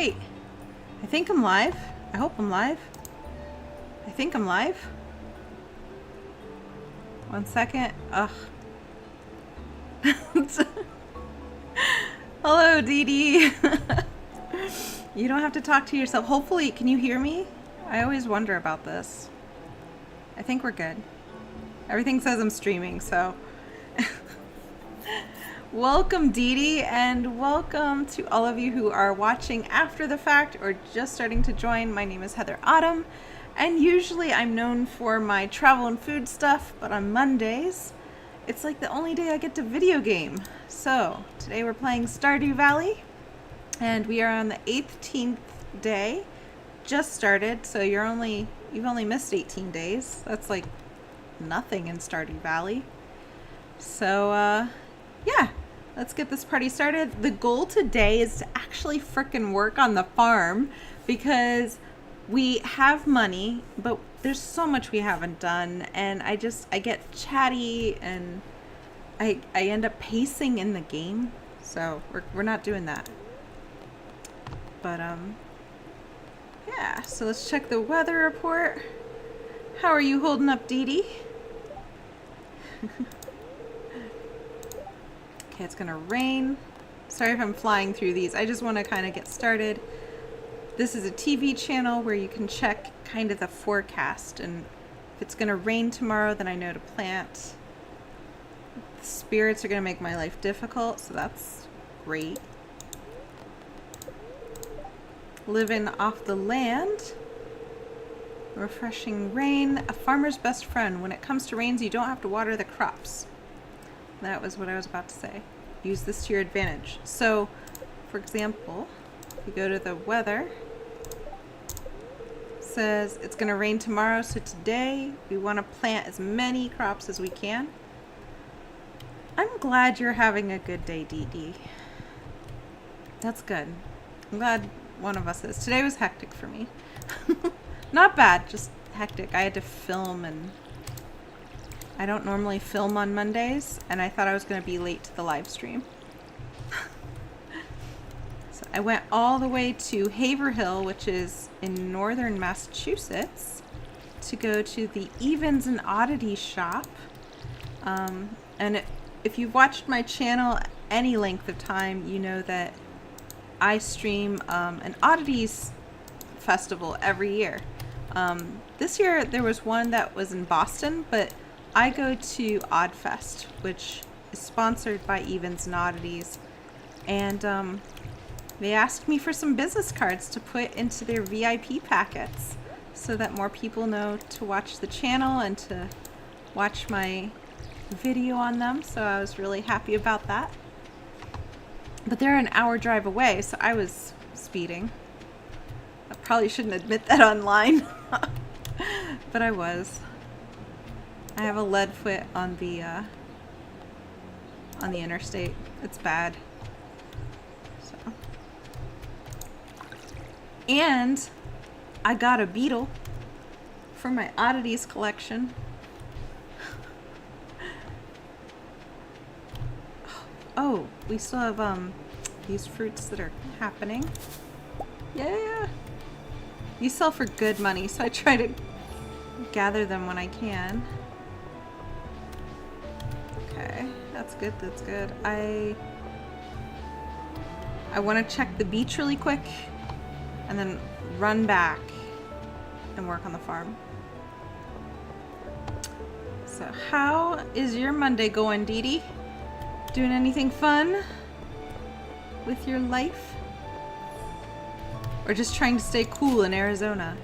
Wait. I think I'm live. I hope I'm live. I think I'm live. 1 second. Ugh. Hello, Dee Dee. You don't have to talk to yourself. Hopefully, can you hear me? I always wonder about this. I think we're good. Everything says I'm streaming, so. Welcome, Dee Dee, and welcome to all of you who are watching after the fact or just starting to join. My name is Heather Autumn, and usually I'm known for my travel and food stuff, but on Mondays, it's like the only day I get to video game. So, today we're playing Stardew Valley, and we are on the 18th day. Just started, so you've only missed 18 days. That's like nothing in Stardew Valley. So, yeah, let's get this party started. The goal today is to actually frickin' work on the farm because we have money, but there's so much we haven't done, and I get chatty and I end up pacing in the game, so we're not doing that. But yeah, so let's check the weather report. How are you holding up, Dee Dee? Okay, it's gonna rain. Sorry if I'm flying through these. I just want to kind of get started. This is a TV channel where you can check kind of the forecast, and if it's gonna rain tomorrow, then I know to plant. The spirits are gonna make my life difficult, so that's great. Living off the land. Refreshing rain. A farmer's best friend. When it comes to rains, you don't have to water the crops. That was what I was about to say. Use this to your advantage. So, for example, if you go to the weather, it says it's going to rain tomorrow, so today we want to plant as many crops as we can. I'm glad you're having a good day, Dee Dee. That's good. I'm glad one of us is. Today was hectic for me. Not bad, just hectic. I had to film, and I don't normally film on Mondays, and I thought I was going to be late to the live stream. So I went all the way to Haverhill, which is in northern Massachusetts, to go to the Evens and Oddities shop. If you've watched my channel any length of time, you know that I stream an Oddities festival every year. This year there was one that was in Boston, but I go to Oddfest, which is sponsored by Evens and Oddities, and they asked me for some business cards to put into their VIP packets so that more people know to watch the channel and to watch my video on them, so I was really happy about that. But they're an hour drive away, so I was speeding. I probably shouldn't admit that online, but I was. I have a lead foot on the interstate. It's bad. So. And I got a beetle for my oddities collection. Oh, we still have these fruits that are happening. Yeah. These sell for good money, so I try to gather them when I can. Okay, that's good, that's good. I want to check the beach really quick and then run back and work on the farm. So how is your Monday going, Dee Dee? Doing anything fun with your life? Or just trying to stay cool in Arizona?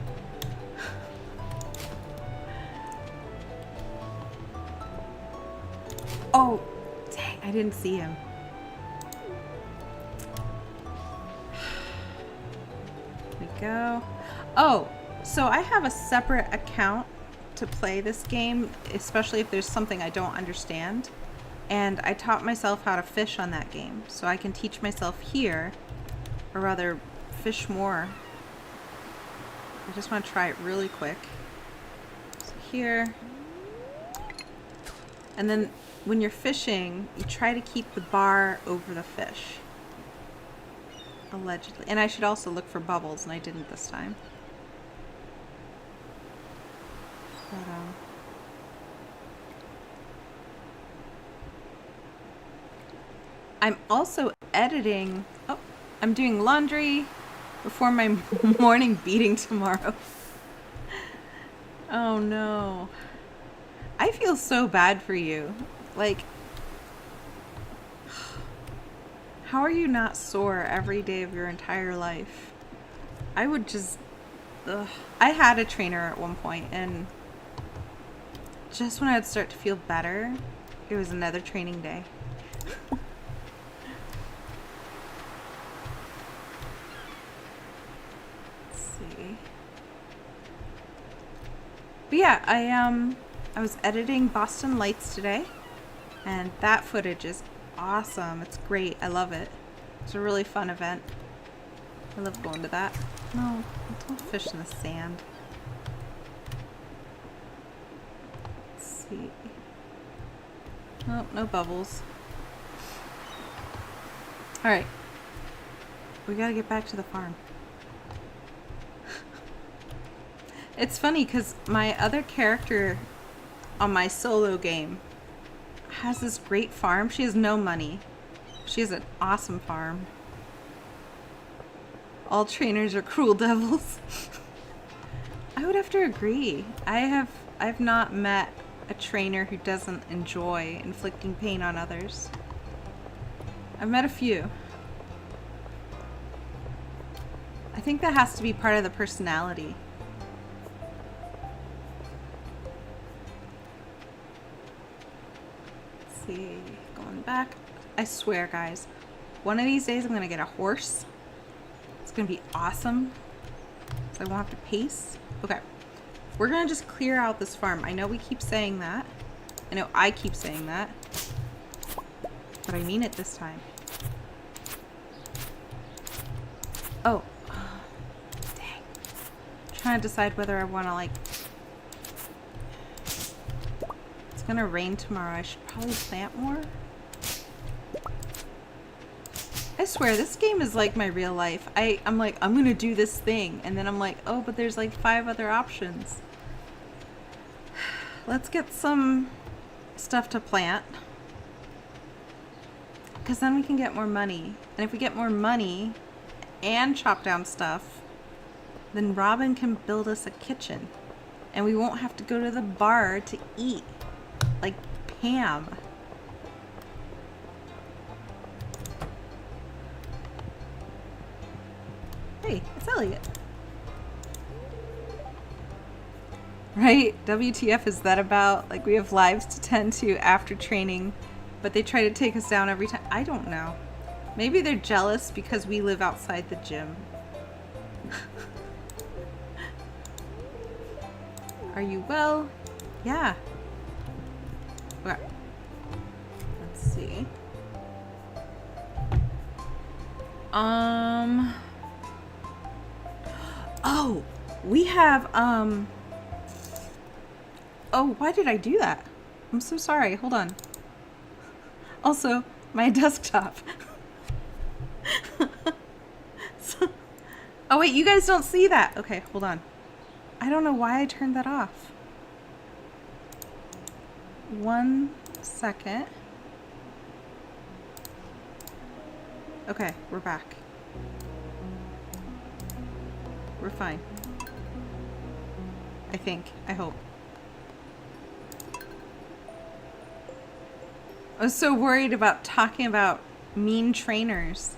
Oh, dang, I didn't see him. There we go. Oh, so I have a separate account to play this game, especially if there's something I don't understand. And I taught myself how to fish on that game, so I can teach myself here, or rather fish more. I just want to try it really quick. So here, and then when you're fishing, you try to keep the bar over the fish. Allegedly. And I should also look for bubbles, and I didn't this time. But, I'm also editing. Oh, I'm doing laundry before my morning beating tomorrow. Oh no. I feel so bad for you. Like, how are you not sore every day of your entire life? I would just... Ugh. I had a trainer at one point, and just when I'd start to feel better, it was another training day. Let's see. But yeah, I was editing Boston Lights today, and that footage is awesome. It's great. I love it. It's a really fun event. I love going to that. No, don't fish in the sand. Let's see. Oh, no bubbles. Alright. We gotta get back to the farm. It's funny because my other character on my solo game has this great farm. She has no money. She has an awesome farm. All trainers are cruel devils. I would have to agree. I've not met a trainer who doesn't enjoy inflicting pain on others. I've met a few. I think that has to be part of the personality. Let's see, going back. I swear, guys, one of these days I'm gonna get a horse. It's gonna be awesome. So I won't have to pace. Okay. We're gonna just clear out this farm. I know we keep saying that. I know I keep saying that. But I mean it this time. Oh. Dang. I'm trying to decide whether I wanna, like... It's gonna rain tomorrow. I should probably plant more. I swear, this game is like my real life. I'm like, I'm gonna do this thing. And then I'm like, oh, but there's like 5 other options. Let's get some stuff to plant. Because then we can get more money. And if we get more money and chop down stuff, then Robin can build us a kitchen. And we won't have to go to the bar to eat. Like Pam. Hey, it's Elliot. Right? WTF is that about? Like, we have lives to tend to after training, but they try to take us down every time. I don't know. Maybe they're jealous because we live outside the gym. Are you well? Yeah. Okay. Let's see. Oh, we have, oh, why did I do that? I'm so sorry. Hold on. Also, my desktop. Oh, wait, you guys don't see that. Okay, hold on. I don't know why I turned that off. 1 second. Okay, we're back. We're fine. I think. I hope. I was so worried about talking about mean trainers.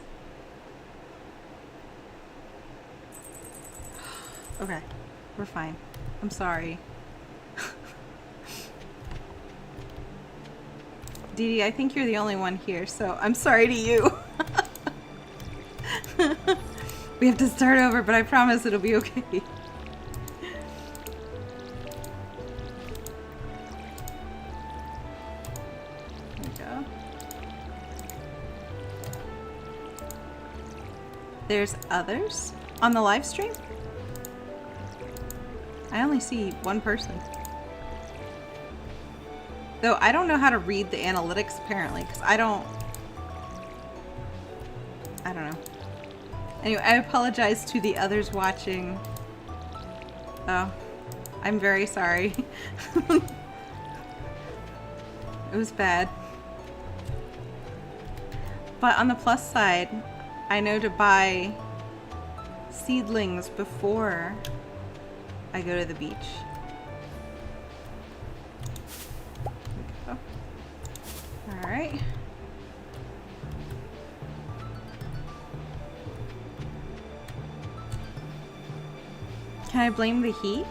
Okay, we're fine. I'm sorry. Dee Dee, I think you're the only one here, so I'm sorry to you. We have to start over, but I promise it'll be okay. There we go. There's others on the live stream? I only see one person. Though I don't know how to read the analytics apparently, because I don't know. Anyway, I apologize to the others watching. Oh, I'm very sorry. It was bad. But on the plus side, I know to buy seedlings before I go to the beach. Alright. Can I blame the heat?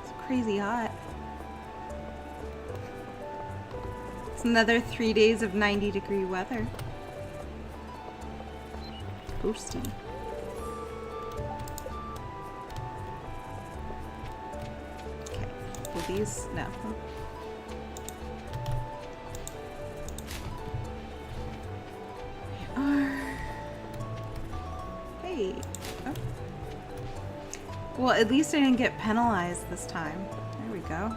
It's crazy hot. It's another 3 days of 90-degree weather. Toasty. Okay. Will these? No. They are. Hey. Oh. Well, at least I didn't get penalized this time. There we go.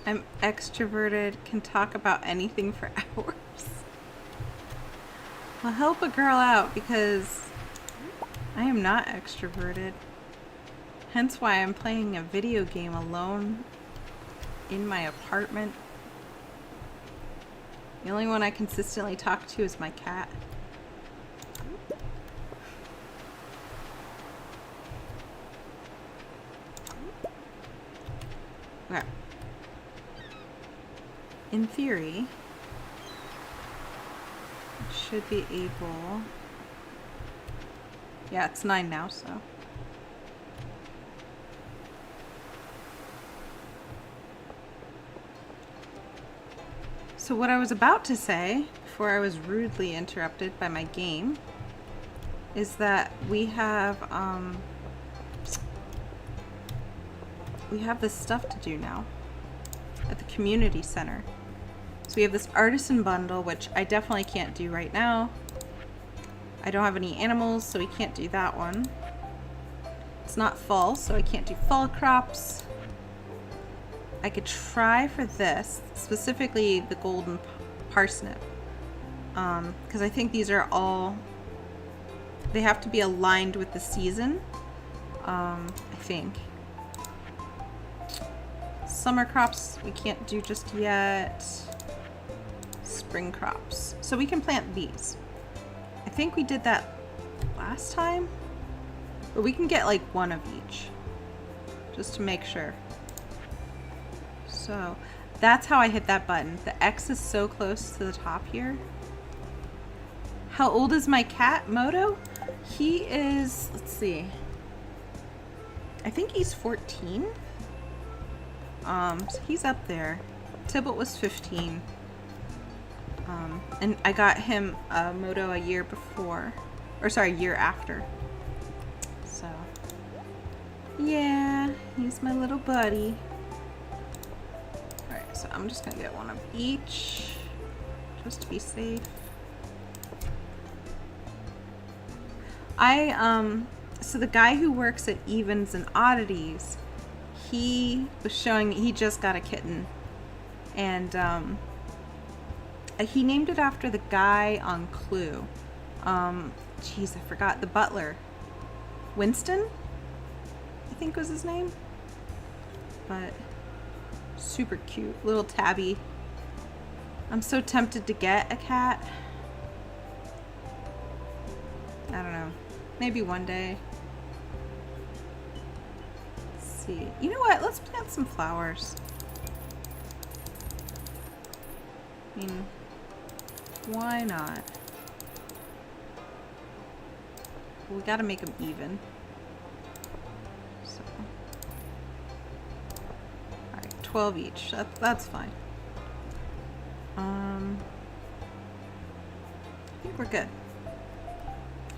I'm extroverted, can talk about anything for hours. I'll help a girl out because I am not extroverted. Hence why I'm playing a video game alone in my apartment. The only one I consistently talk to is my cat. Okay. In theory, I should be able... Yeah, it's 9 now, so... So what I was about to say, before I was rudely interrupted by my game, is that we have this stuff to do now at the community center. So we have this artisan bundle, which I definitely can't do right now. I don't have any animals, so we can't do that one. It's not fall, so I can't do fall crops. I could try for this, specifically the golden parsnip, because I think these are all, they have to be aligned with the season, I think. Summer crops we can't do just yet. Spring crops. So we can plant these. I think we did that last time, but we can get like one of each, just to make sure. So that's how I hit that button. The X is so close to the top here. How old is my cat, Moto? He is, let's see. I think he's 14. So he's up there. Tybalt was 15. And I got him Moto a year before. Or sorry, a year after. So yeah, he's my little buddy. Alright, so I'm just gonna get one of each, just to be safe. So the guy who works at Evens and Oddities, he was showing me, he just got a kitten. And, he named it after the guy on Clue. Jeez, I forgot, the butler. Winston, I think was his name. But super cute, little tabby. I'm so tempted to get a cat. I don't know, maybe one day. Let's see, you know what, let's plant some flowers. I mean, why not? We gotta make them even. So 12 each. That's fine. I think we're good.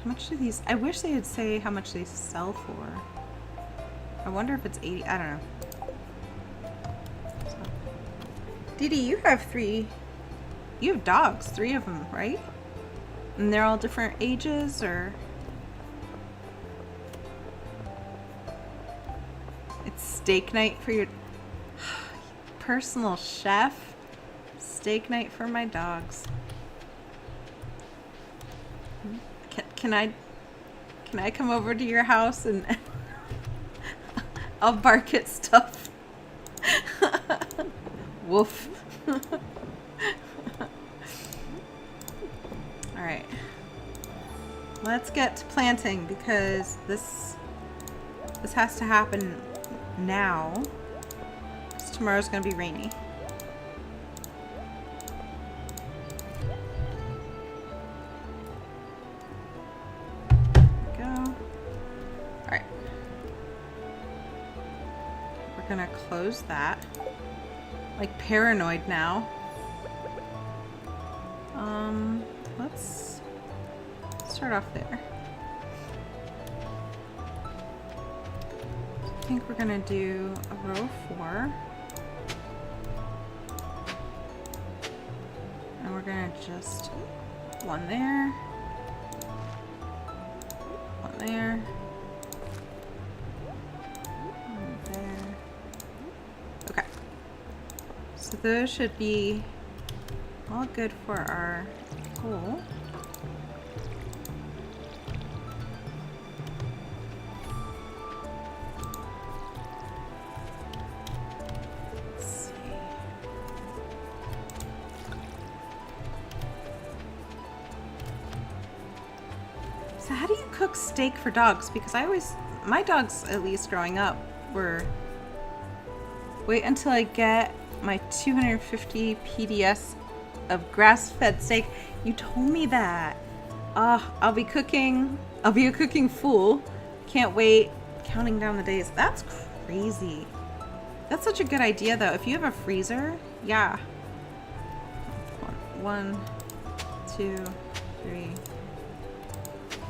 How much do these? I wish they would say how much they sell for. I wonder if it's 80. I don't know. So. Didi, you have 3. You have dogs, 3 of them, right? And they're all different ages, or? It's steak night for your... personal chef. Steak night for my dogs. Can I come over to your house and I'll bark at stuff? Woof. Alright. Let's get to planting because this has to happen now. Because tomorrow's going to be rainy. Gonna close that. Like paranoid now. Let's start off there. I think we're gonna do a row of 4. And we're gonna just one there. One there. So those should be all good for our hole. Let's see. So how do you cook steak for dogs? Because my dogs, at least growing up, were wait until I get my 250 PDS of grass-fed steak. You told me that. I'll be a cooking fool. Can't wait. Counting down the days. That's crazy. That's such a good idea though. If you have a freezer, yeah. 1, 2, 3,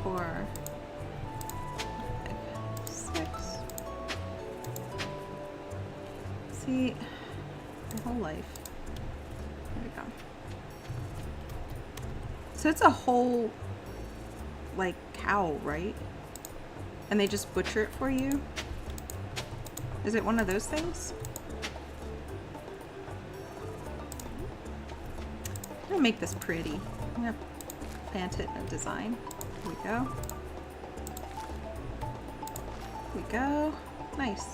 4, 5, 6. See, my whole life. There we go. So it's a whole, like, cow, right? And they just butcher it for you? Is it one of those things? I'm gonna make this pretty. I'm gonna plant it in a design. Here we go. Here we go. Nice.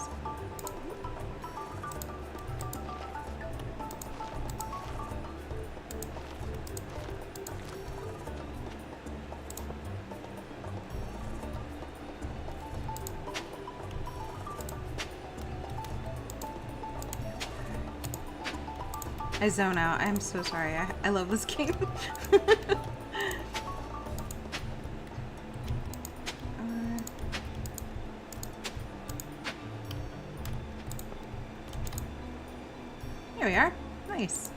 I zone out. I'm so sorry. I love this game. Here we are. Nice.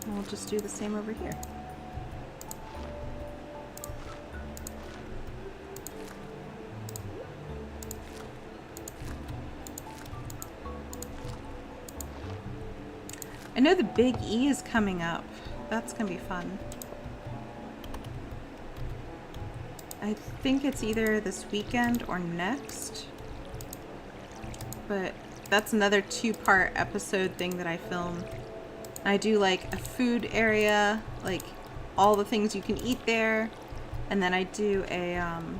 And we'll just do the same over here. I know the Big E is coming up. That's gonna be fun. I think it's either this weekend or next. But that's another 2-part episode thing that I film. I do like a food area, like all the things you can eat there. And then I do a kind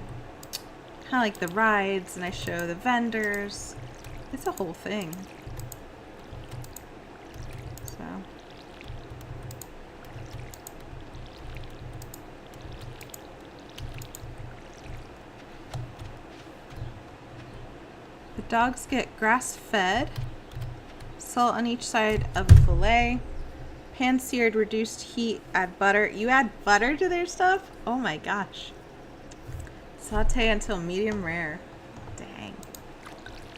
of like the rides, and I show the vendors. It's a whole thing. Dogs get grass-fed, salt on each side of a fillet, pan-seared, reduced heat, add butter. You add butter to their stuff? Oh my gosh. Saute until medium rare. Dang.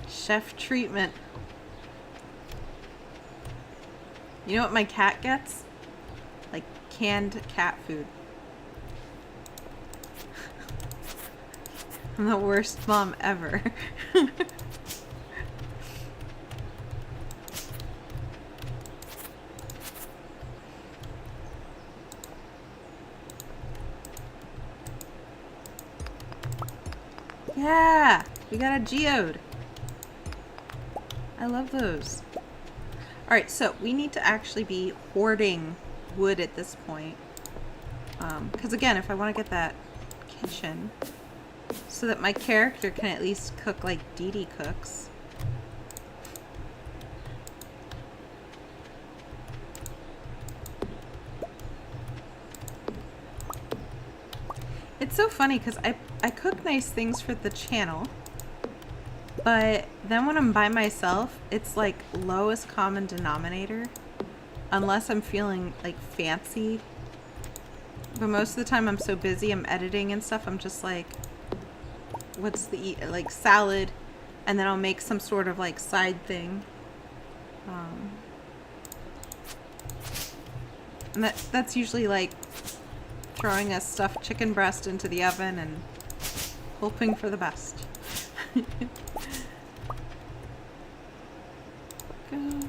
Chef treatment. You know what my cat gets? Like canned cat food. I'm the worst mom ever. Yeah, we got a geode. I love those. Alright, so we need to actually be hoarding wood at this point. Because again, if I want to get that kitchen so that my character can at least cook like Dee Dee cooks. It's so funny because I cook nice things for the channel, but then when I'm by myself, it's like lowest common denominator, unless I'm feeling like fancy. But most of the time I'm so busy, I'm editing and stuff, I'm just like, what's the, like salad, and then I'll make some sort of like side thing. And that's usually like throwing a stuffed chicken breast into the oven and hoping for the best. Go.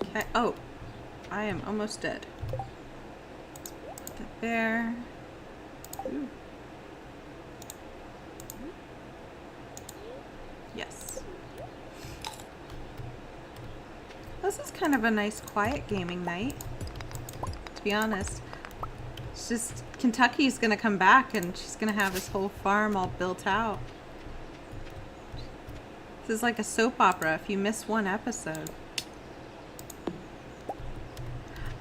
Okay. Oh, I am almost dead. Put that there. Ooh. Yes. This is kind of a nice quiet gaming night, to be honest. It's just Kentucky's gonna come back and she's gonna have this whole farm all built out. This is like a soap opera if you miss one episode.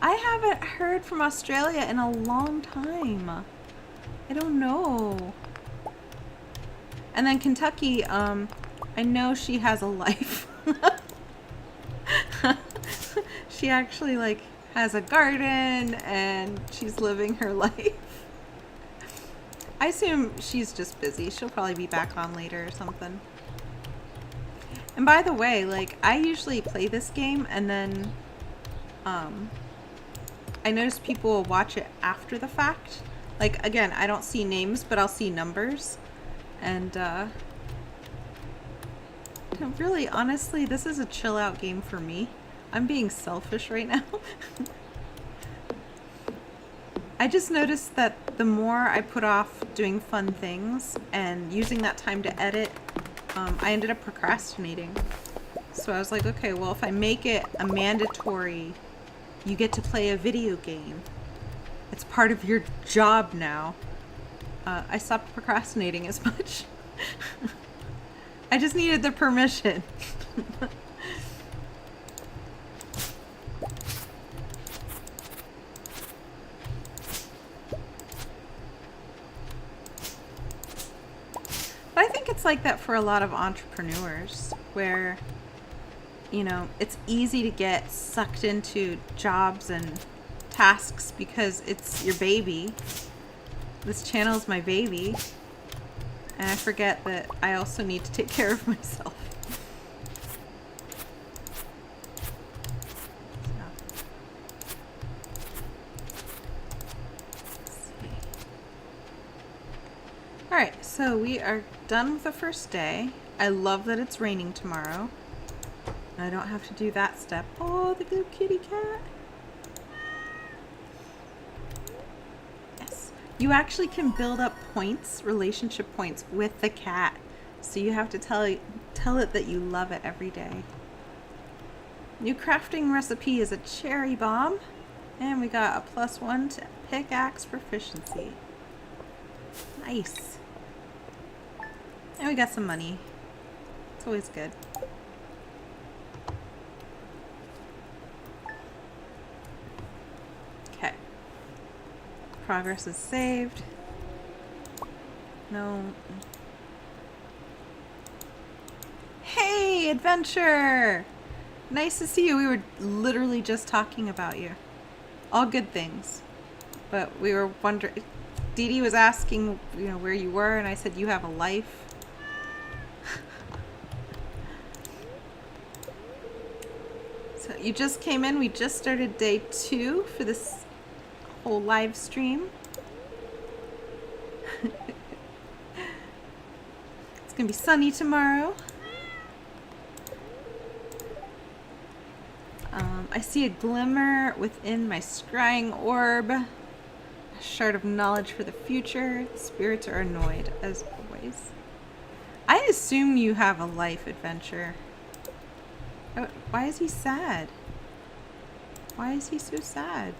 I haven't heard from Australia in a long time. I don't know. And then Kentucky, I know she has a life. She actually like has a garden and she's living her life. I assume she's just busy. She'll probably be back on later or something. And by the way, like I usually play this game and then I notice people will watch it after the fact. Like again, I don't see names, but I'll see numbers. And really, honestly, this is a chill out game for me. I'm being selfish right now. I just noticed that the more I put off doing fun things and using that time to edit, I ended up procrastinating. So I was like, okay, well, if I make it a mandatory, you get to play a video game. It's part of your job now. I stopped procrastinating as much. I just needed the permission. But I think it's like that for a lot of entrepreneurs where, you know, it's easy to get sucked into jobs and tasks because it's your baby. This channel is my baby. And I forget that I also need to take care of myself. Alright, so we are done with the first day. I love that it's raining tomorrow. I don't have to do that step. Oh, the little kitty cat. Yes. You actually can build up points, relationship points, with the cat. So you have to tell it that you love it every day. New crafting recipe is a cherry bomb. And we got a +1 to pickaxe proficiency. Nice. And we got some money. It's always good. Okay. Progress is saved. No. Hey, adventure! Nice to see you. We were literally just talking about you. All good things. But we were wondering... Dee Dee was asking, you know, where you were, and I said, you have a life. So you just came in. We just started day 2 for this whole live stream. It's gonna be sunny tomorrow. I see a glimmer within my scrying orb. Shard of knowledge for the future. Spirits are annoyed, as always. I assume you have a life adventure. Oh, why is he sad? Why is he so sad?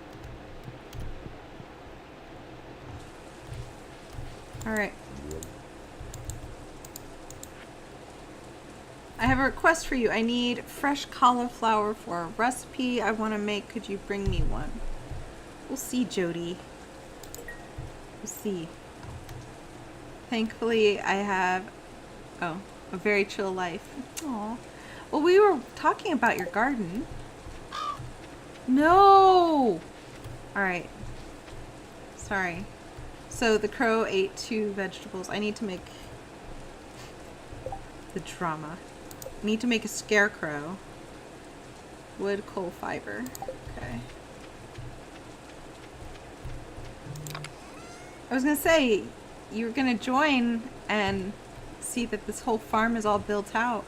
Alright. I have a request for you. I need fresh cauliflower for a recipe I want to make. Could you bring me one? We'll see, Jody. We'll see. Thankfully, I have, a very chill life. Aw. Well, we were talking about your garden. No! Alright. Sorry. So the crow ate 2 vegetables. I need to make the drama. I need to make a scarecrow. Wood, coal, fiber. Okay. I was gonna say, you were gonna join and see that this whole farm is all built out.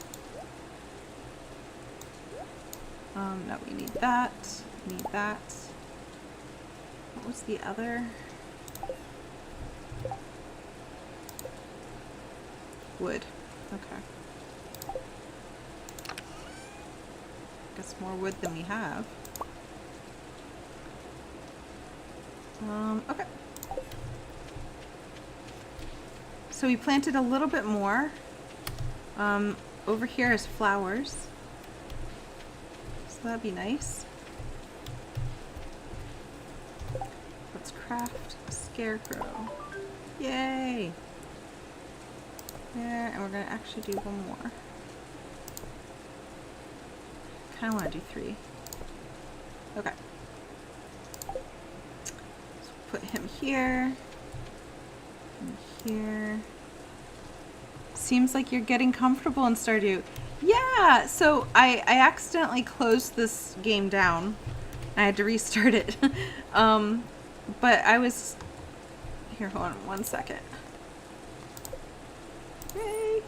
No, we need that. We need that. What was the other? Wood. Okay. Guess more wood than we have. Okay. So we planted a little bit more. Over here is flowers. So that'd be nice. Let's craft a scarecrow. Yay! There, and we're gonna actually do one more. Kinda wanna do 3. Okay. So put him here. And here. Seems like you're getting comfortable in Stardew. Yeah, so I accidentally closed this game down. I had to restart it. But I was... Here, hold on 1 second. Yay!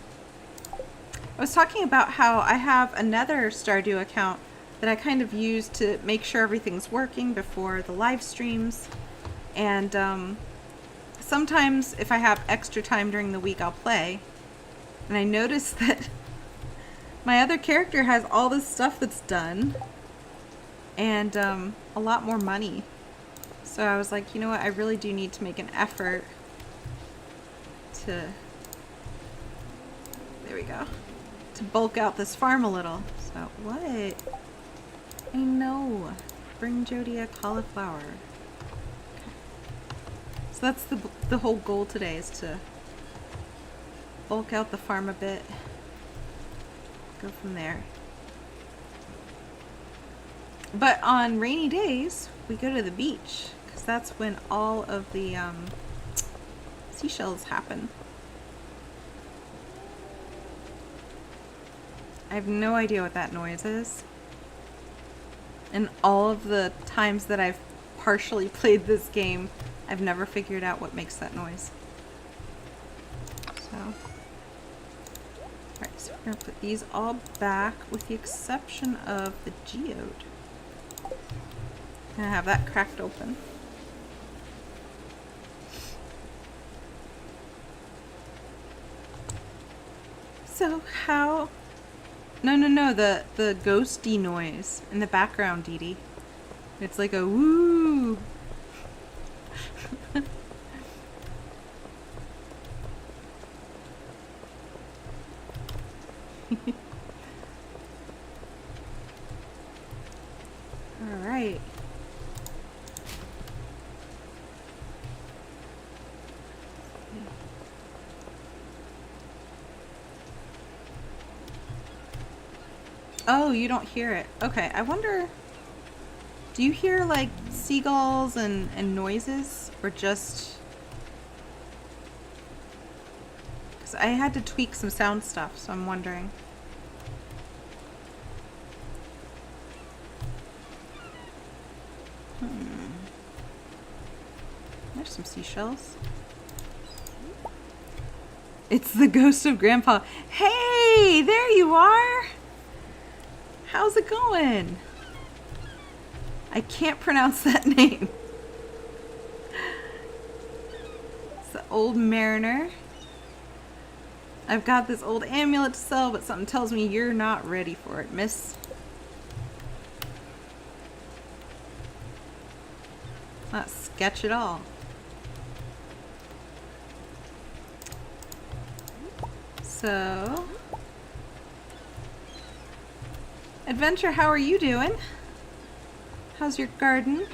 I was talking about how I have another Stardew account that I kind of use to make sure everything's working before the live streams. And sometimes if I have extra time during the week, I'll play. And I noticed that my other character has all this stuff that's done. And a lot more money. So I was like, you know what, I really do need to make an effort to... There we go. To bulk out this farm a little. So, what? I know. Bring Jody a cauliflower. Okay. So that's the whole goal today, is to bulk out the farm a bit. Go from there. But on rainy days, we go to the beach, because that's when all of the seashells happen. I have no idea what that noise is. And all of the times that I've partially played this game, I've never figured out what makes that noise. So, alright, so we're going to put these all back with the exception of the geode. I'm going to have that cracked open. So how... No, the ghosty noise in the background, Dee Dee. It's like a woo. All right. Oh, you don't hear it. Okay, I wonder, do you hear like seagulls and noises, or just, because I had to tweak some sound stuff, so I'm wondering. There's some seashells. It's the ghost of Grandpa. Hey, there you are. How's it going? I can't pronounce that name. old mariner. I've got this old amulet to sell, but something tells me you're not ready for it, miss. Not sketch at all. So, Adventure, how are you doing? How's your garden?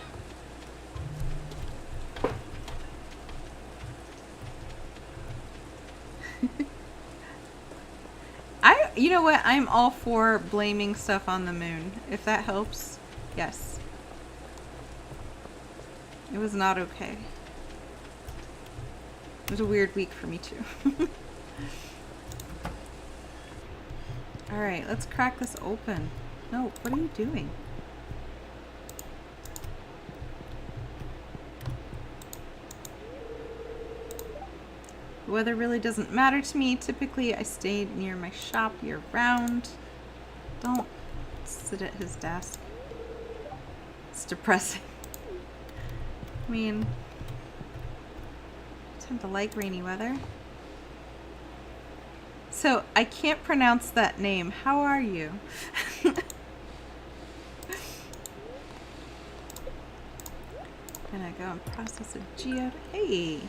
You know what? I'm all for blaming stuff on the moon. If that helps, yes. It was not okay. It was a weird week for me too. Alright, let's crack this open. No, what are you doing? The weather really doesn't matter to me. Typically, I stay near my shop year-round. Don't sit at his desk. It's depressing. I mean, I tend to like rainy weather. So, I can't pronounce that name. How are you? Gonna go and process a geode. Hey!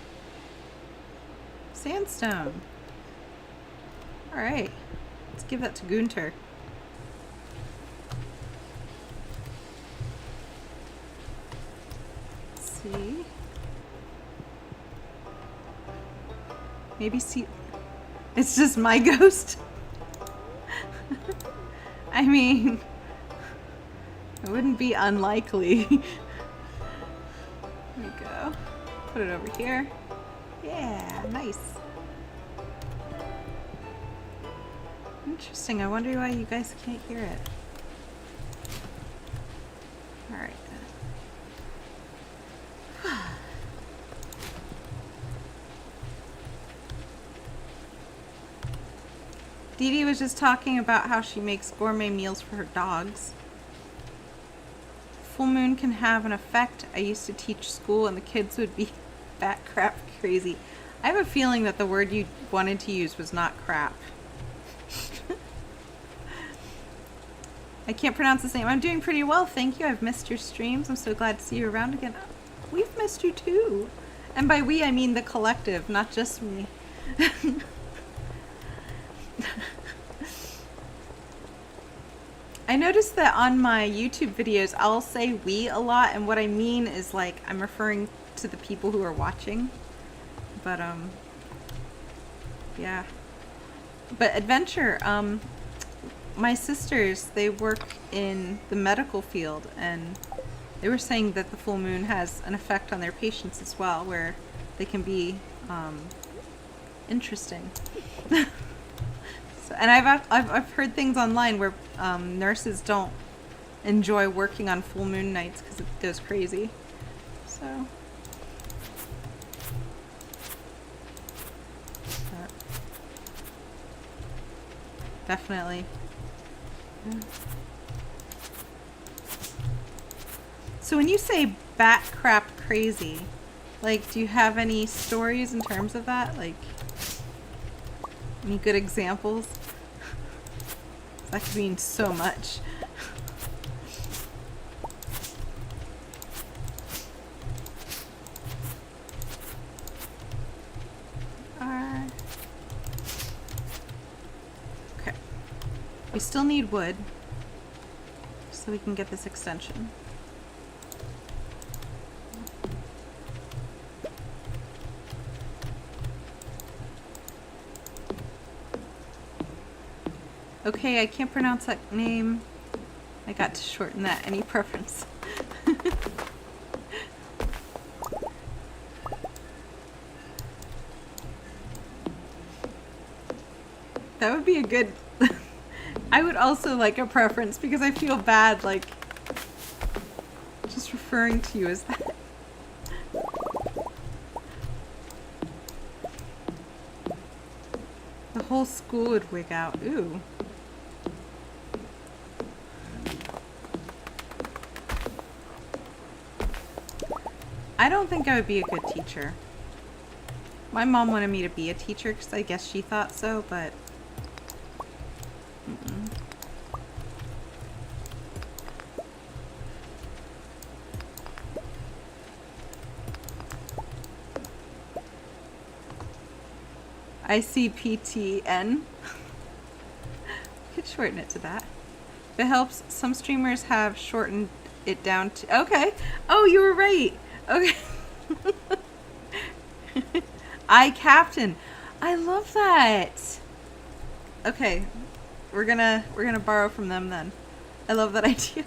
Sandstone. Alright. Let's give that to Gunter. Let's see. Maybe see. It's just my ghost. I mean, it wouldn't be unlikely. There we go. Put it over here. Yeah, nice. Interesting. I wonder why you guys can't hear it. Alright. Dee Dee was just talking about how she makes gourmet meals for her dogs. Full moon can have an effect. I used to teach school and the kids would be fat crap crazy. I have a feeling that the word you wanted to use was not crap. I can't pronounce his name. I'm doing pretty well, thank you. I've missed your streams. I'm so glad to see you around again. We've missed you too. And by we, I mean the collective, not just me. I noticed that on my YouTube videos, I'll say we a lot, and what I mean is like I'm referring to the people who are watching. But yeah. But Adventure, my sisters, they work in the medical field, and they were saying that the full moon has an effect on their patients as well, where they can be interesting. So, and I've heard things online where nurses don't enjoy working on full moon nights because it goes crazy. So. Definitely. Yeah. So when you say bat crap crazy, like, do you have any stories in terms of that? Like, any good examples? That could mean so much. Okay. We still need wood, so we can get this extension. Okay, I can't pronounce that name. I got to shorten that. Any preference? That would be a good... I would also like a preference because I feel bad, like, just referring to you as that. The whole school would wig out. Ooh. I don't think I would be a good teacher. My mom wanted me to be a teacher because I guess she thought so, but mm-mm. ICPTN. Could shorten it to that. If it helps, some streamers have shortened it down to... Okay. Oh, you were right. Okay. Captain. I love that. Okay. We're gonna borrow from them then. I love that idea.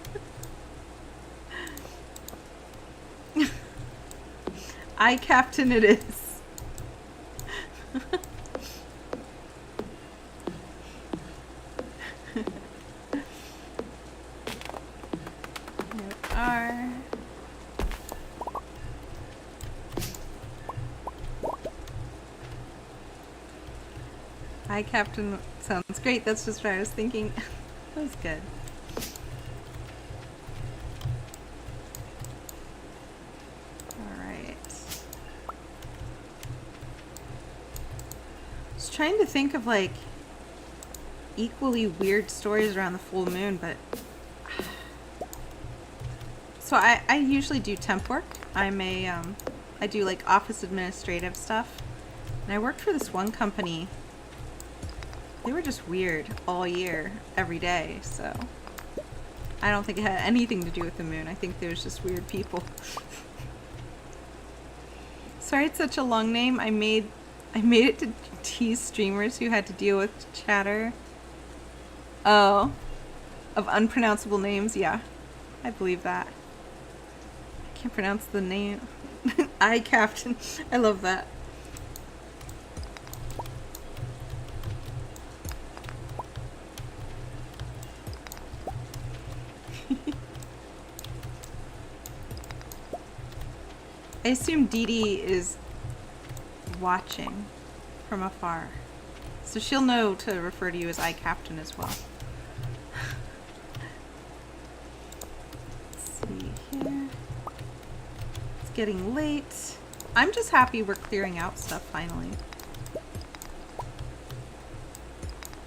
Captain it is. Are Hi Captain sounds great. That's just what I was thinking. That was good. Alright. Just trying to think of like equally weird stories around the full moon, but so I usually do temp work. I'm a I do like office administrative stuff, and I worked for this one company. They were just weird all year, every day, so I don't think it had anything to do with the moon. I think there was just weird people. Sorry it's such a long name. I made it to tease streamers who had to deal with chatter. Oh, of unpronounceable names, yeah. I believe that. I can't pronounce the name. Captain. I love that. I assume Dee Dee is watching from afar, so she'll know to refer to you as Captain as well. Let's see here. It's getting late. I'm just happy we're clearing out stuff finally.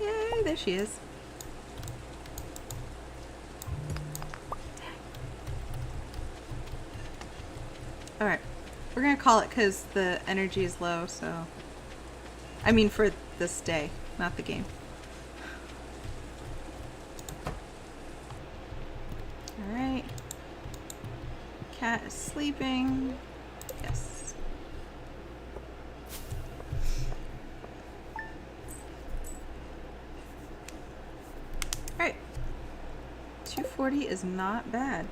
Yay, there she is. Alright, we're gonna call it because the energy is low, so... I mean for this day, not the game. Alright. Cat is sleeping. Yes. Alright. 240 is not bad.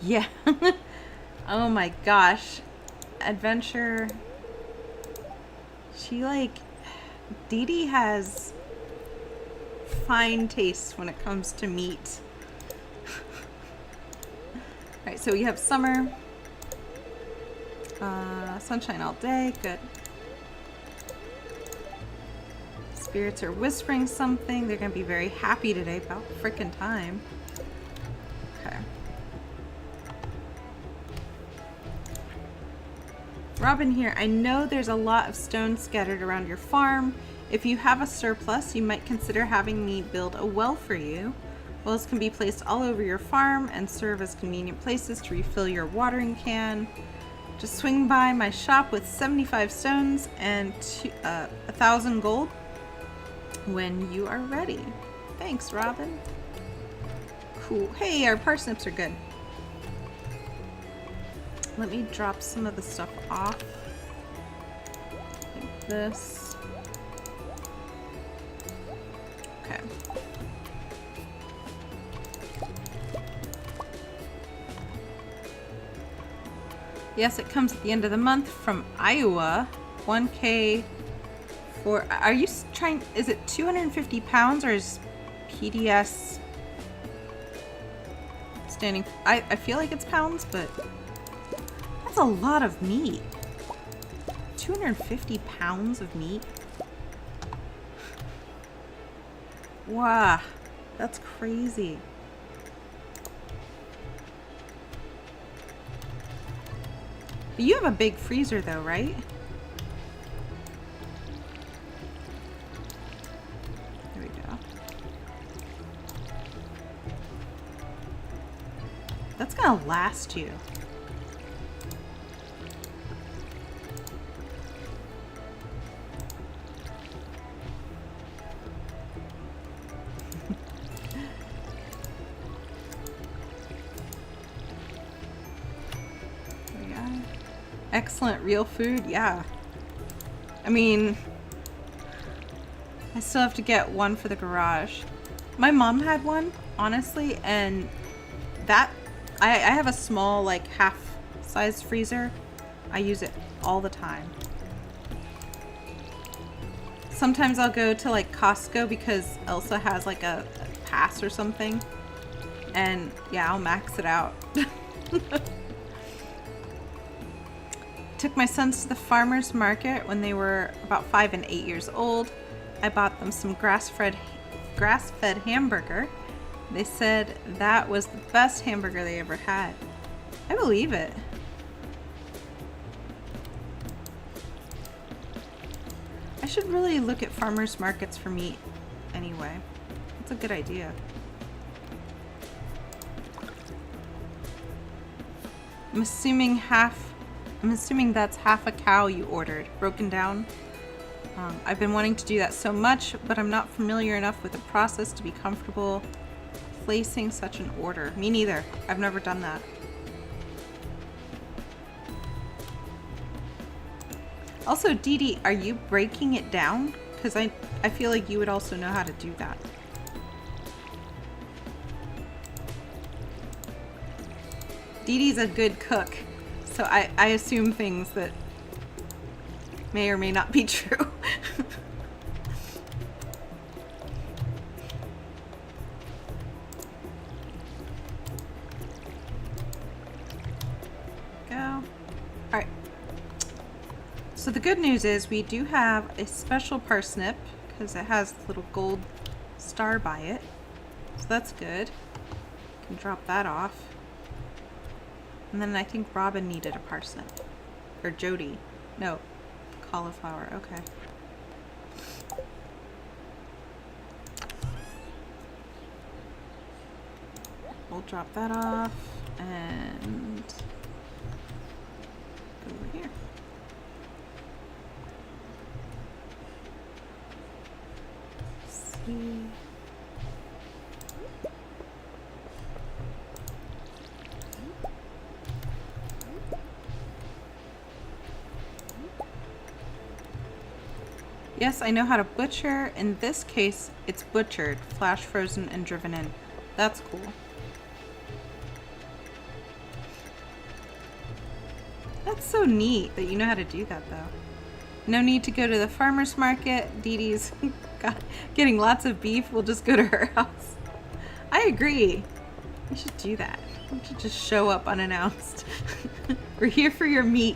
Yeah. Oh my gosh. Adventure. She like... Dee Dee has fine taste when it comes to meat. Alright, so we have summer. Sunshine all day. Good. Spirits are whispering something. They're gonna be very happy today. About frickin' time. Okay. Robin here, I know there's a lot of stone scattered around your farm. If you have a surplus, you might consider having me build a well for you. Wells can be placed all over your farm and serve as convenient places to refill your watering can. Just swing by my shop with 75 stones and 1,000 gold when you are ready. Thanks, Robin. Cool. Hey, our parsnips are good. Let me drop some of the stuff off. Like this. Okay. Yes, it comes at the end of the month from Iowa. 1K for... Are you trying... Is it 250 pounds or is PDS standing... I feel like it's pounds, but... That's a lot of meat. 250 pounds of meat? Wow. That's crazy. But you have a big freezer though, right? There we go. That's gonna last you. Excellent real food, yeah. I mean, I still have to get one for the garage. My mom had one, honestly, and that I have a small, like, half-sized freezer. I use it all the time. Sometimes I'll go to, like, Costco because Elsa has, like, a pass or something. And, yeah, I'll max it out. Took my sons to the farmer's market when they were about 5 and 8 years old. I bought them some grass-fed hamburger. They said that was the best hamburger they ever had. I believe it. I should really look at farmers markets for meat anyway. That's a good idea. I'm assuming that's half a cow you ordered, broken down. I've been wanting to do that so much, but I'm not familiar enough with the process to be comfortable placing such an order. Me neither. I've never done that. Also, Dee Dee, are you breaking it down? Because I feel like you would also know how to do that. Dee Dee's a good cook. So I assume things that may or may not be true. Go. Alright. So the good news is we do have a special parsnip because it has a little gold star by it. So that's good. Can drop that off. And then I think Robin needed a parsnip. Or Jody. No. Cauliflower. Okay. We'll drop that off. And go over here. Let's see. Yes, I know how to butcher. In this case, it's butchered, flash frozen, and driven in. That's cool. That's so neat that you know how to do that, though. No need to go to the farmer's market. Dee Dee's getting lots of beef. We'll just go to her house. I agree. You should do that. You should just show up unannounced. We're here for your meat.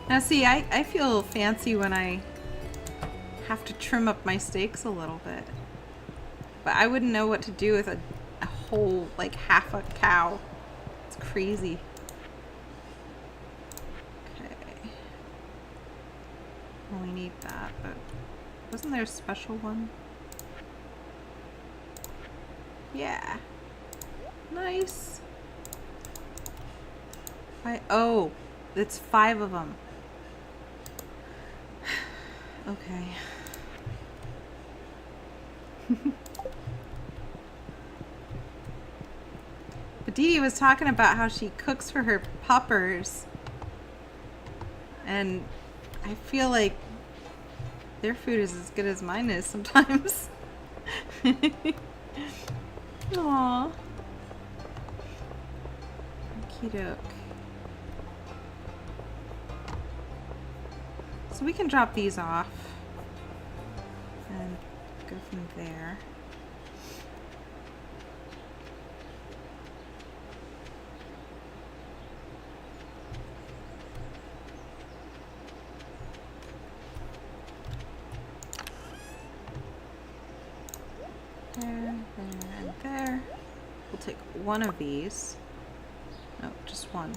Now see, I feel fancy when I have to trim up my steaks a little bit. But I wouldn't know what to do with a whole, like, half a cow. It's crazy. Okay. Well, we need that, but wasn't there a special one? Yeah. Nice. Oh, it's 5 of them. Okay. But Dee Dee was talking about how she cooks for her puppers. And I feel like their food is as good as mine is sometimes. Aww. Okey-doke. So we can drop these off and go from there. We'll take one of these. No, just one.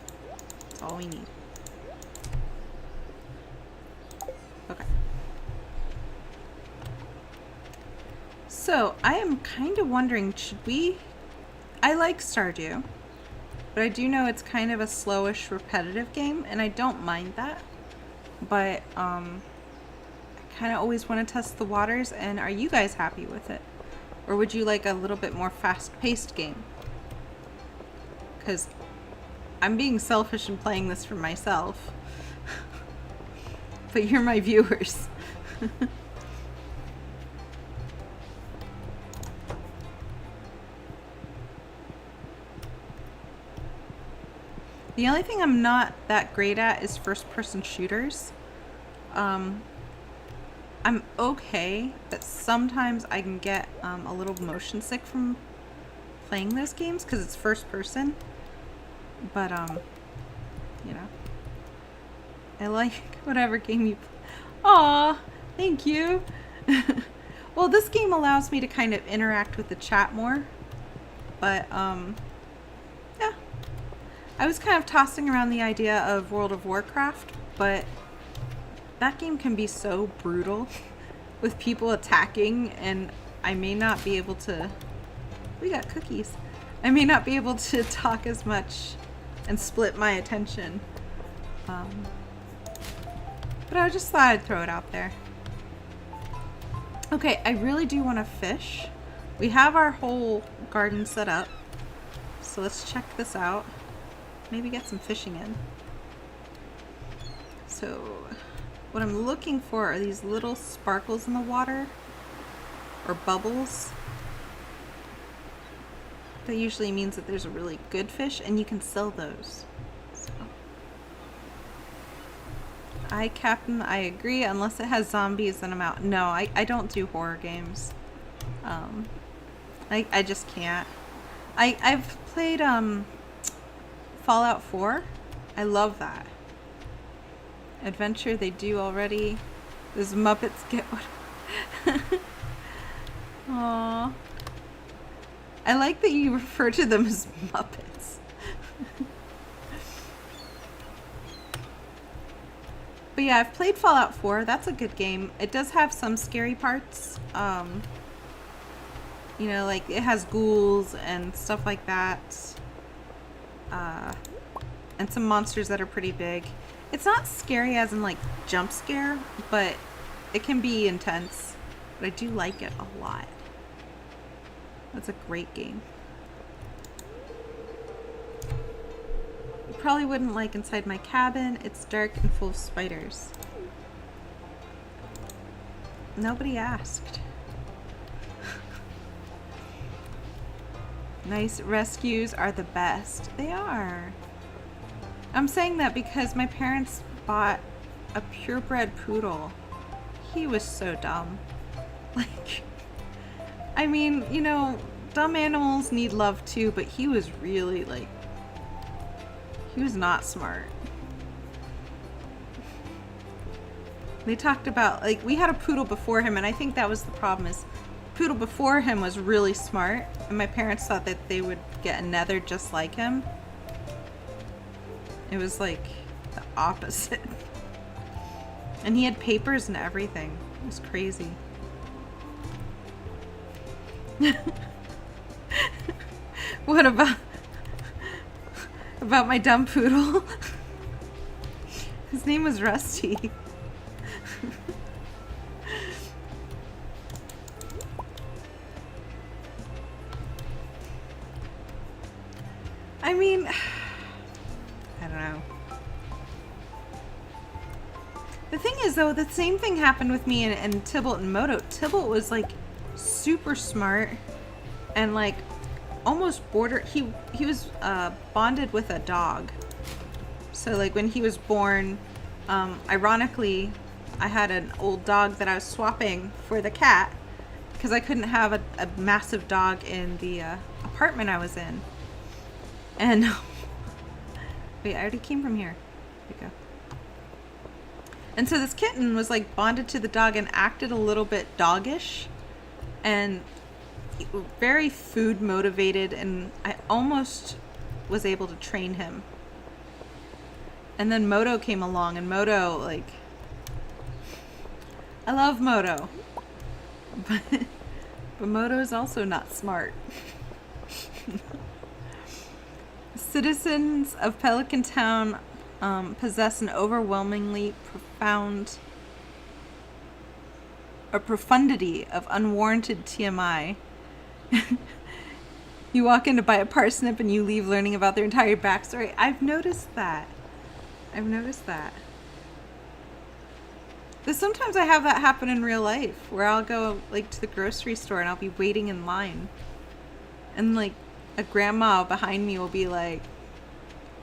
That's all we need. Okay. So, I am kind of wondering, should we... I like Stardew, but I do know it's kind of a slowish, repetitive game, and I don't mind that. But, I kind of always want to test the waters, and are you guys happy with it? Or would you like a little bit more fast-paced game? Because I'm being selfish and playing this for myself. But you're my viewers. The only thing I'm not that great at is first-person shooters. I'm okay, but sometimes I can get a little motion sick from playing those games because it's first person. But, you know, I like whatever game you play. Aw, thank you. Well, this game allows me to kind of interact with the chat more. But, yeah. I was kind of tossing around the idea of World of Warcraft, but that game can be so brutal with people attacking, and I may not be able to... We got cookies. I may not be able to talk as much and split my attention. But I just thought I'd throw it out there. Okay, I really do want to fish. We have our whole garden set up. So let's check this out. Maybe get some fishing in. So... what I'm looking for are these little sparkles in the water, or bubbles. That usually means that there's a really good fish, and you can sell those. So. Captain, I agree. Unless it has zombies, then I'm out. No, I don't do horror games. I just can't. I've played Fallout 4. I love that. Adventure they do already. Those Muppets get what? Aww. I like that you refer to them as Muppets. But yeah, I've played Fallout 4. That's a good game. It does have some scary parts. You know, like it has ghouls and stuff like that. And some monsters that are pretty big. It's not scary as in like jump scare, but it can be intense. But I do like it a lot. That's a great game. You probably wouldn't like inside my cabin. It's dark and full of spiders. Nobody asked. Nice rescues are the best. They are. I'm saying that because my parents bought a purebred poodle. He was so dumb. Like, I mean, you know, dumb animals need love too, but he was really like, he was not smart. They talked about, like, we had a poodle before him, and I think that was the problem is the poodle before him was really smart, and my parents thought that they would get another just like him. It was like the opposite. And he had papers and everything. It was crazy. What about my dumb poodle? His name was Rusty. I mean, I don't know. The thing is, though, the same thing happened with me and Tybalt and Moto. Tybalt was like super smart and like almost border. He was bonded with a dog. So like when he was born, ironically, I had an old dog that I was swapping for the cat because I couldn't have a massive dog in the apartment I was in. And wait, I already came from here. Here we go. And so this kitten was like bonded to the dog and acted a little bit doggish. And very food motivated, and I almost was able to train him. And then Moto came along, and Moto, like, I love Moto, but Moto is also not smart. Citizens of Pelican Town possess an overwhelmingly profundity of unwarranted TMI. You walk in to buy a parsnip and you leave learning about their entire backstory. I've noticed that. But sometimes I have that happen in real life, where I'll go like to the grocery store and I'll be waiting in line, and like a grandma behind me will be like,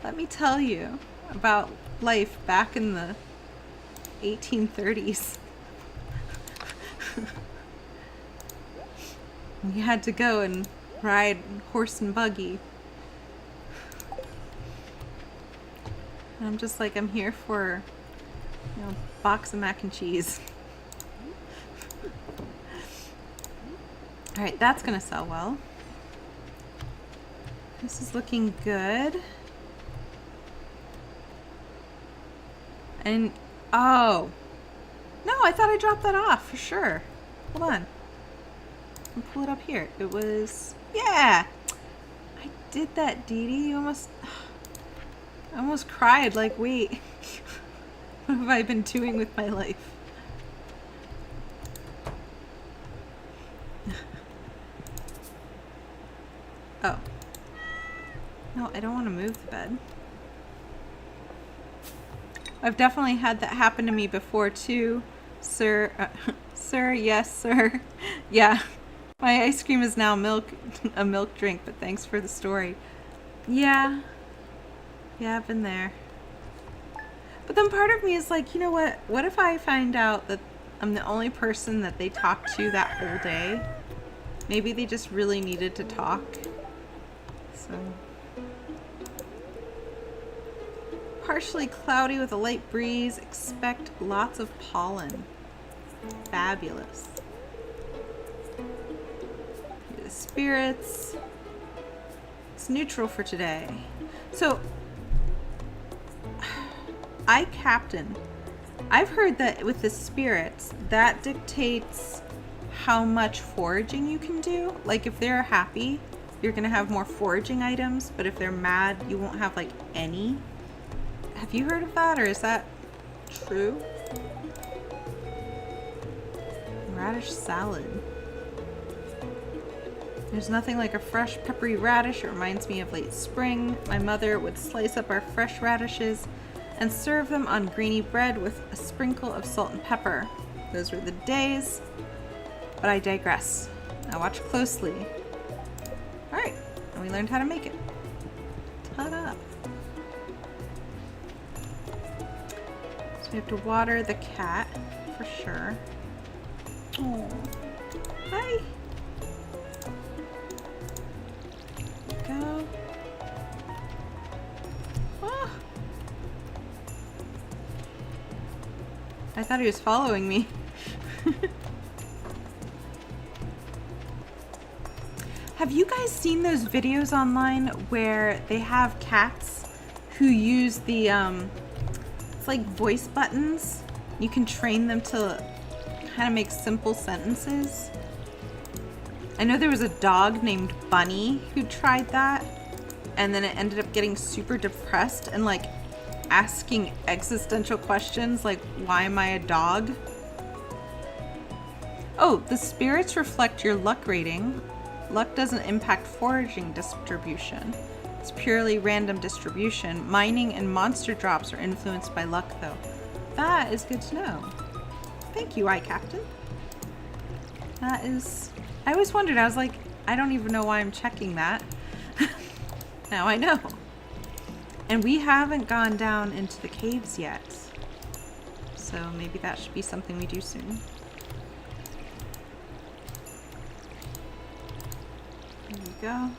"Let me tell you about life back in the 1830s. We had to go and ride horse and buggy." And I'm just like, I'm here for, a box of mac and cheese. All right, that's gonna sell well. This is looking good. And, oh. No, I thought I dropped that off for sure. Hold on. I'll pull it up here. It was, yeah. I did that, Dee Dee. I almost cried, like, wait. What have I been doing with my life? Oh. No, I don't want to move the bed. I've definitely had that happen to me before too, sir. Sir, yes, sir. Yeah, my ice cream is now a milk drink, but thanks for the story. Yeah, I've been there. But then part of me is like, you know what? What if I find out that I'm the only person that they talked to that whole day? Maybe they just really needed to talk. So. Partially cloudy with a light breeze. Expect lots of pollen. Fabulous. The spirits. It's neutral for today. So, Captain. I've heard that with the spirits, that dictates how much foraging you can do. Like if they're happy, you're gonna have more foraging items, but if they're mad, you won't have like any. Have you heard of that, or is that true? Radish salad. There's nothing like a fresh peppery radish. It reminds me of late spring. My mother would slice up our fresh radishes and serve them on greeny bread with a sprinkle of salt and pepper. Those were the days, but I digress. Now watch closely. All right, and we learned how to make it. Ta-da! So we have to water the cat for sure. Oh, hi. Go. Oh. I thought he was following me. Have you guys seen those videos online where they have cats who use the, it's like voice buttons? You can train them to kind of make simple sentences. I know there was a dog named Bunny who tried that, and then it ended up getting super depressed and like asking existential questions like, why am I a dog? Oh, the spirits reflect your luck rating. Luck doesn't impact foraging distribution. It's purely random distribution. Mining and monster drops are influenced by luck though. That is good to know. Thank you, Captain. That is... I always wondered, I was like, I don't even know why I'm checking that. Now I know. And we haven't gone down into the caves yet. So maybe that should be something we do soon. There we go.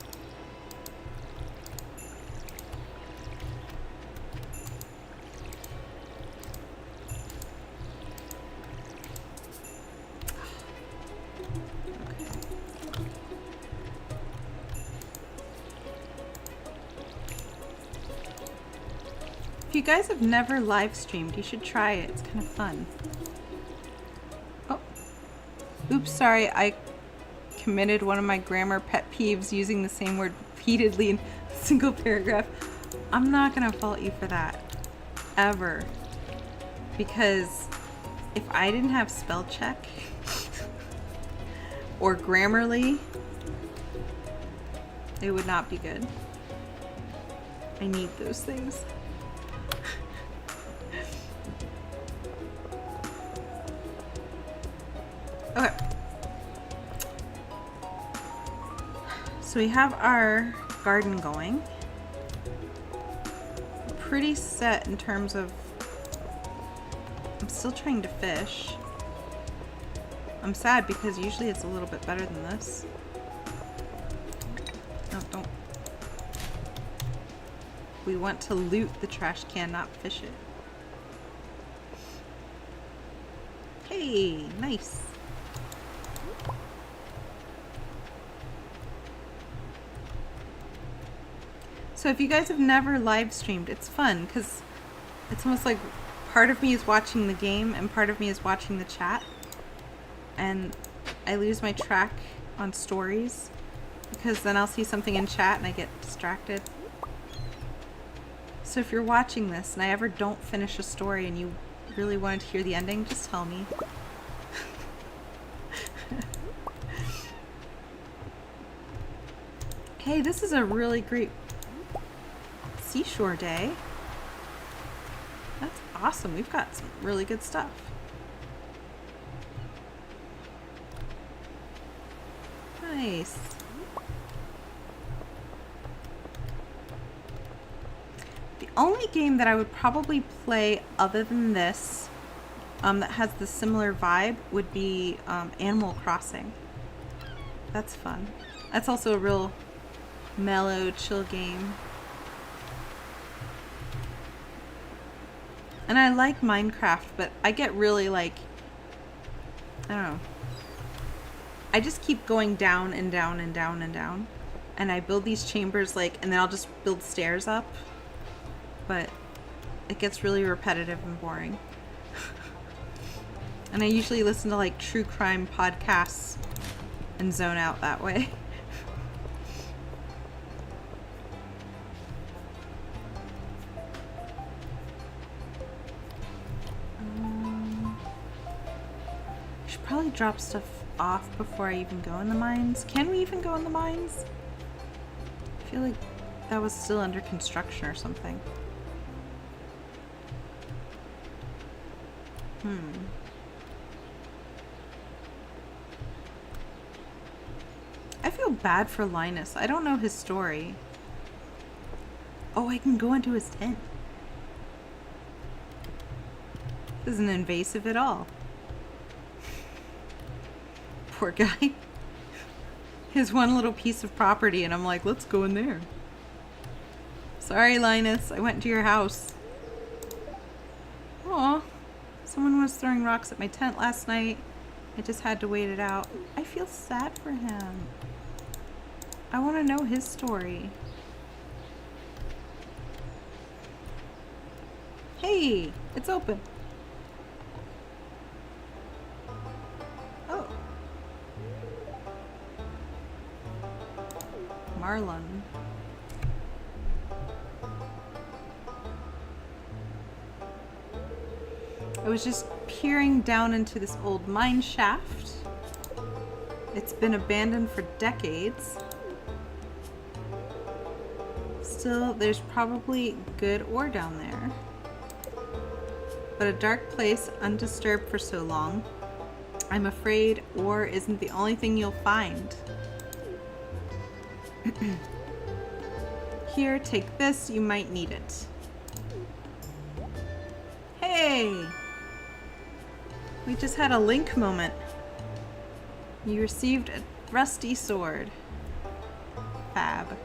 you guys have never live streamed, you should try it. It's kind of fun. Oh. Oops, sorry. I committed one of my grammar pet peeves using the same word repeatedly in a single paragraph. I'm not gonna fault you for that. Ever. Because if I didn't have spell check or Grammarly, it would not be good. I need those things. Okay. So we have our garden going. Pretty set in terms of... I'm still trying to fish. I'm sad because usually it's a little bit better than this. No, don't. We want to loot the trash can, not fish it. Hey, nice. So if you guys have never live streamed, it's fun because it's almost like part of me is watching the game and part of me is watching the chat. And I lose my track on stories because then I'll see something in chat and I get distracted. So if you're watching this and I ever don't finish a story and you really wanted to hear the ending, just tell me. Hey, this is a really great seashore day. That's awesome. We've got some really good stuff. Nice. The only game that I would probably play other than this that has the similar vibe would be Animal Crossing. That's fun. That's also a real mellow, chill game. And I like Minecraft, but I get really like, I don't know. I just keep going down and down and down and down. And I build these chambers like, and then I'll just build stairs up. But it gets really repetitive and boring. And I usually listen to like true crime podcasts and zone out that way. Probably drop stuff off before I even go in the mines. Can we even go in the mines? I feel like that was still under construction or something. I feel bad for Linus. I don't know his story. Oh, I can go into his tent. This isn't invasive at all. Poor guy. His one little piece of property, and I'm like, let's go in there. Sorry, Linus. I went to your house. Aw. Someone was throwing rocks at my tent last night. I just had to wait it out. I feel sad for him. I want to know his story. Hey, it's open. Oh. Marlin. I was just peering down into this old mine shaft. It's been abandoned for decades. Still, there's probably good ore down there. But a dark place, undisturbed for so long. I'm afraid ore isn't the only thing you'll find. Here, take this, you might need it. Hey! We just had a Link moment. You received a rusty sword. Fab.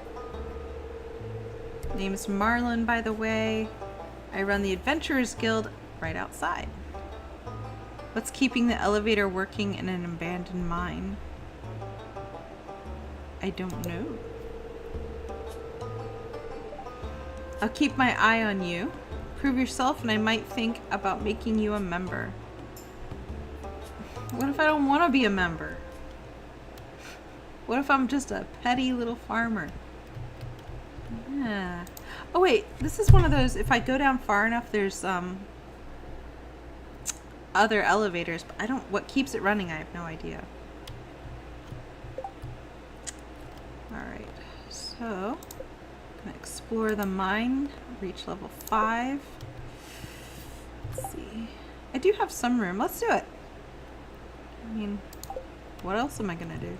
Name's Marlin, by the way. I run the Adventurers Guild right outside. What's keeping the elevator working in an abandoned mine? I don't know. I'll keep my eye on you. Prove yourself and I might think about making you a member. What if I don't want to be a member? What if I'm just a petty little farmer? Yeah. Oh wait, this is one of those, if I go down far enough, there's other elevators, but I don't, what keeps it running, I have no idea. Alright, so I'm gonna explore the mine, reach level 5. Let's see. I do have some room. Let's do it. I mean, what else am I gonna do?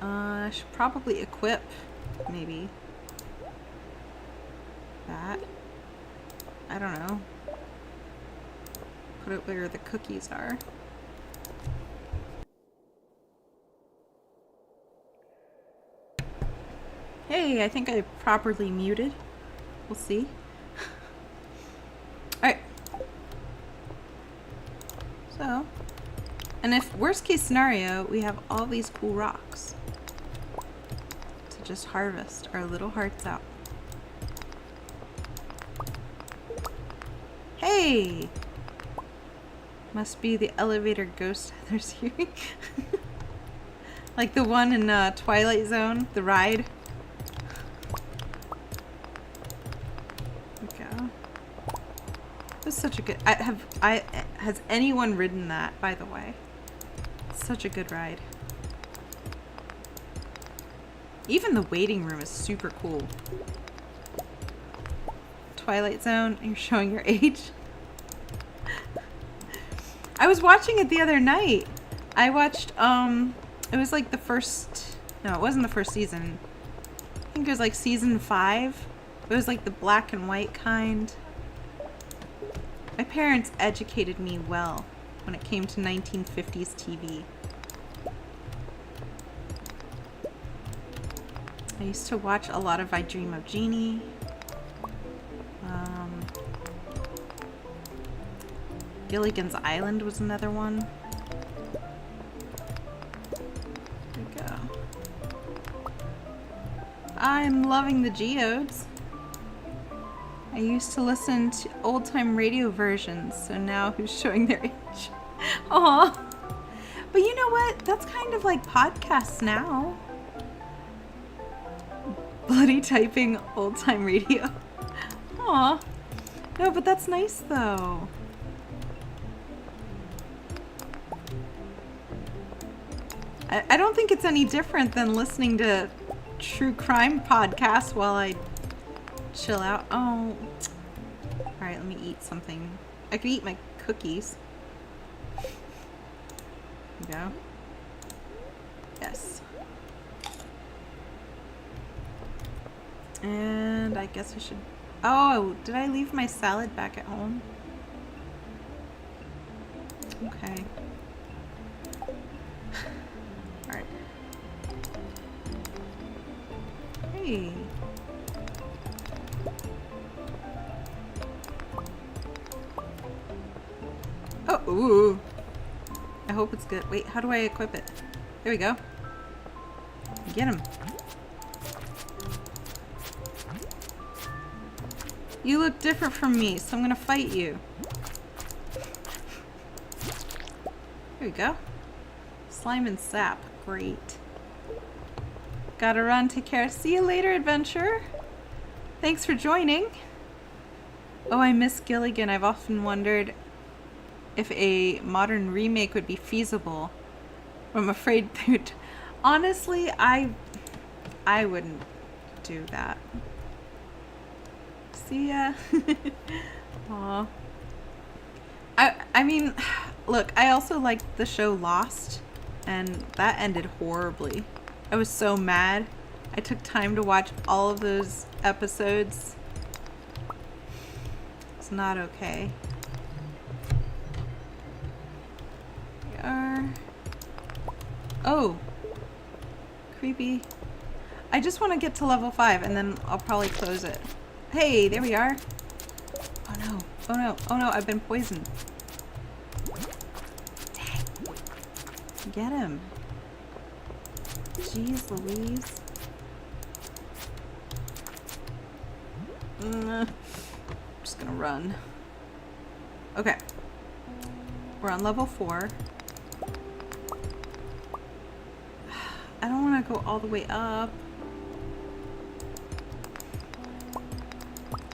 I should probably equip, maybe, that. I don't know. Put it where the cookies are. Hey, I think I properly muted. We'll see. Alright. So, and if worst case scenario, we have all these cool rocks to just harvest our little hearts out. Hey! Must be the elevator ghost Heather's hearing. Like the one in Twilight Zone, the ride. There we go. It was such a good. Has anyone ridden that, by the way? Such a good ride. Even the waiting room is super cool. Twilight Zone, you're showing your age. I was watching it the other night. I watched, it was like the first, no, it wasn't the first season. I think it was like season 5. It was like the black and white kind. My parents educated me well when it came to 1950s TV. I used to watch a lot of I Dream of Jeannie. Gilligan's Island was another one. There we go. I'm loving the geodes. I used to listen to old-time radio versions, so now who's showing their age? Aw. But you know what? That's kind of like podcasts now. Bloody typing old-time radio. Aw. No, but that's nice though. I don't think it's any different than listening to true crime podcasts while I chill out. Oh. Alright, let me eat something. I could eat my cookies. There we go. Yes. And I guess I should... Oh, did I leave my salad back at home? Okay. Alright. Hey. Oh, ooh. I hope it's good. Wait, how do I equip it? There we go. Get him. You look different from me, so I'm gonna fight you. There we go. Slime and sap. Great. Gotta run. Take care. See you later, adventurer. Thanks for joining. Oh, I miss Gilligan. I've often wondered if a modern remake would be feasible. I'm afraid that... Honestly, I wouldn't do that. See ya. Aw. I mean, look, I also liked the show Lost, and that ended horribly. I was so mad. I took time to watch all of those episodes. It's not okay. We are... Oh. Creepy. I just want to get to level 5, and then I'll probably close it. Hey, there we are. Oh no. Oh no. Oh no, I've been poisoned. Dang. Get him. Jeez Louise. I'm just gonna run. Okay. We're on level 4. I don't want to go all the way up.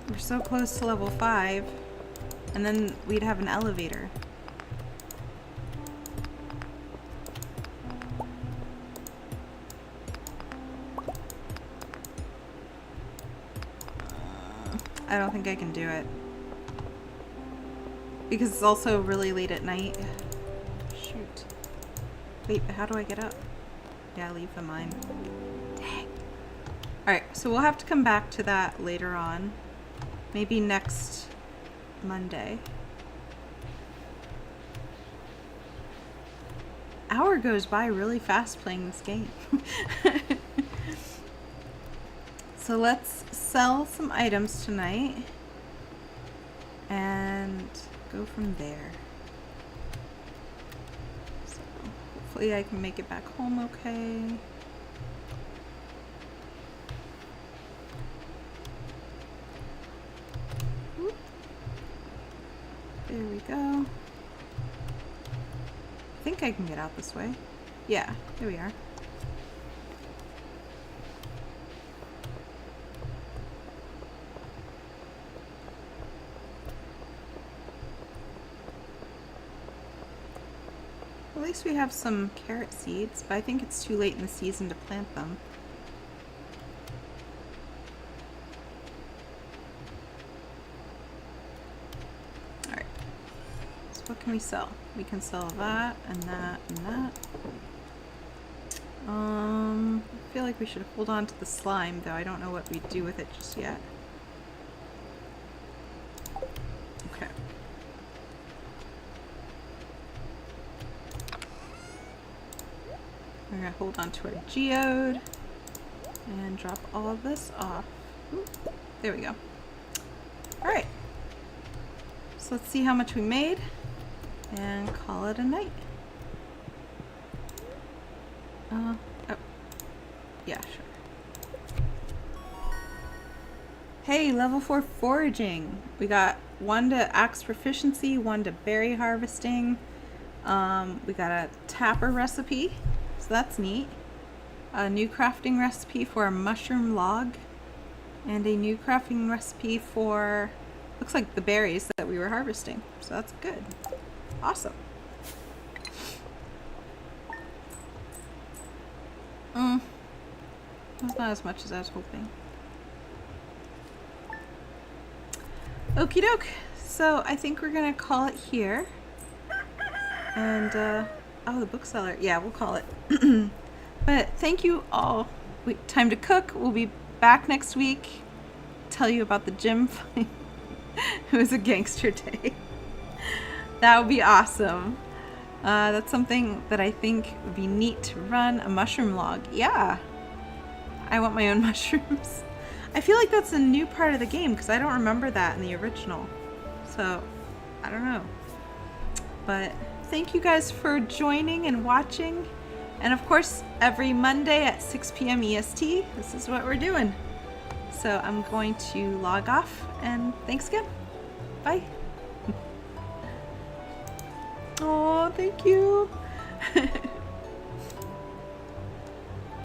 We're so close to level 5. And then we'd have an elevator. I don't think I can do it. Because it's also really late at night. Shoot. Wait, but how do I get up? Yeah, leave the mine. Dang. Alright, so we'll have to come back to that later on. Maybe next Monday. Hour goes by really fast playing this game. So let's sell some items tonight and go from there. So hopefully I can make it back home okay. Whoop. There we go. I think I can get out this way. Yeah, there we are. At least we have some carrot seeds, but I think it's too late in the season to plant them. Alright. So what can we sell? We can sell that and that and that. I feel like we should hold on to the slime, though I don't know what we do with it just yet. Okay. We're gonna hold on to our geode and drop all of this off. Ooh, there we go. Alright. So let's see how much we made and call it a night. Oh, yeah, sure. Hey, level 4 foraging. We got 1 to axe proficiency, 1 to berry harvesting. We got a tapper recipe, so that's neat. A new crafting recipe for a mushroom log, and a new crafting recipe for, looks like the berries that we were harvesting. So that's good. Awesome. That's not as much as I was hoping. Okie doke. So I think we're gonna call it here. And oh, the bookseller. Yeah, we'll call it. But thank you all. Time to cook. We'll be back next week. Tell you about the gym fight. It was a gangster day. That would be awesome. That's something that I think would be neat to run, a mushroom log. Yeah. I want my own mushrooms. I feel like that's a new part of the game because I don't remember that in the original. So, I don't know. But thank you guys for joining and watching. And of course, every Monday at 6 p.m. EST, this is what we're doing. So I'm going to log off and thanks again. Bye. Oh, thank you.